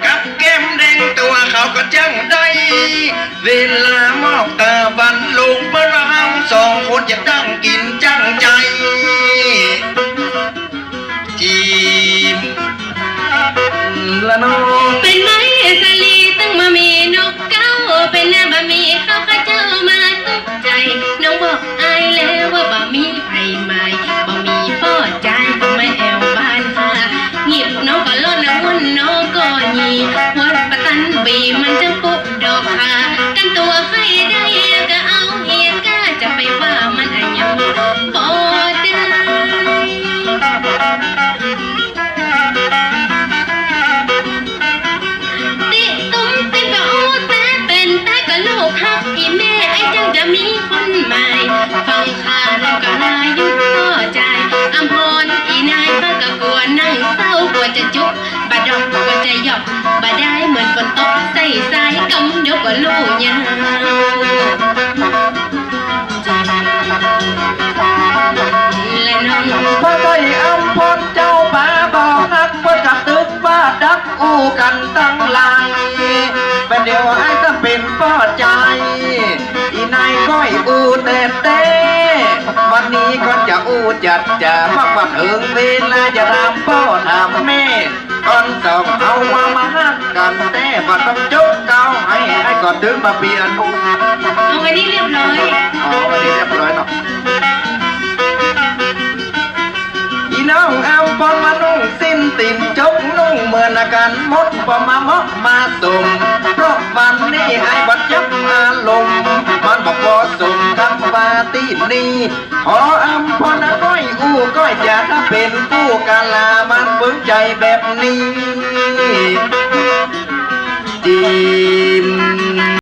กับแก้มแดงตัวเขาก็จังได้เวลามอกตาบันลงเพื่อเราสองคนจะตั้งกินจังใจจีมละน้องเป็นไม้สลีตั้งมามีนกเก้าเป็นหน้าบะหมี่ข้าวข้าเจ้ามาตกใจน้องบอกอายแล้วว่าบะหมี่ไผ่ใหม่บะหมี่พ่อใจไม่แอวบ้านค่ะหยิบน้องก็ล้นน้ำมันน้องก็ยีวัดประตันบีมันจะปุกดอกค่ะกันตัวให้ได้ก็เอาเฮียก้าจะไปว่ามันอะไรยังบ่ได้ลูกฮักอีแม่ไอ้จังจะมีคนใหม่ฟังข่าวแล้วก็ลายุบพ่อใจอำพรอีนายป้าก็กลัวนั่งเศร้ากลัวจะจุกบาดอกกลัวจะหยอกบาได้เหมือนฝนตกใส่สายกำเดี๋ยวก็ลูกยาวและน้องพอได้อำพรเจ้าป่าบอกฮักเพื่อกับตึกว่าดักอู้กันตั้งหลังเป็นเดียวไอ้ต้องเป็นพ่อใจอีนายก้อยอูเต้เต้วันนี้ก็จะอูจัดจะพักมาถึงเวลาจะทำพ่อทำแม่ก่อนสองเอามาฮักกันแต่ว่าต้องจุกเก้าให้ก่อนถึงมาเปลี่ยนเอาไว้นี่เรียบร้อยวันนี้เรียบร้อยเนาะอีน้องเอาปอนมานุ่งสิ้นติ่มจกนุ่งเหมือนกันมดปอมาเมาะมาส่งเพราะวันนี้ให้บัดยับอารมณ์มันบอกพอส่งคำปาตีนี้ขออำพรก้อยอู้ก้อยจะถ้าเป็นผู้กาลามันฝืนใจแบบนี้จิม